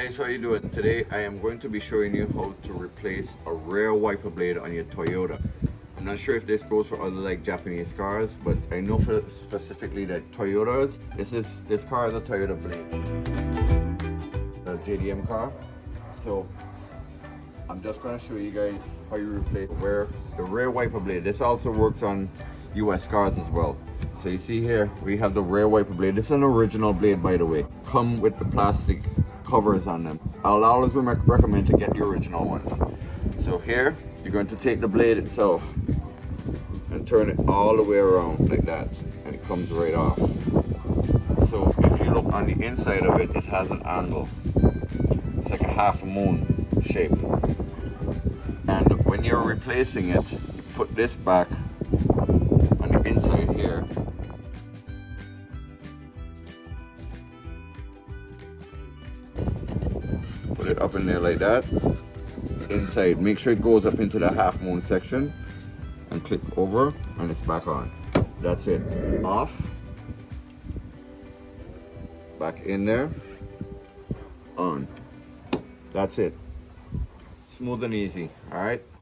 guys, how you doing? Today I am going to be showing you how to replace a rear wiper blade on your Toyota. I'm not sure if this goes for other like Japanese cars, but I know for specifically that Toyotas, this car is a Toyota blade, a JDM car. So I'm just going to show you guys how you replace the rear wiper blade. This also works on US cars as well. So you see here we have the rear wiper blade. This is an original blade, by the way. Come with the plastic covers on them. I'll always recommend to get the original ones. So here you're going to take the blade itself and turn it all the way around like that, and it comes right off. So if you look on the inside of it, it has an angle. It's like a half a moon shape. And when you're replacing it, you put this back on the inside here. Put it up in there like that. Inside, make sure it goes up into the half moon section and click over, and it's back on. That's it. Off. Back in there. On. That's it. Smooth and easy. All right.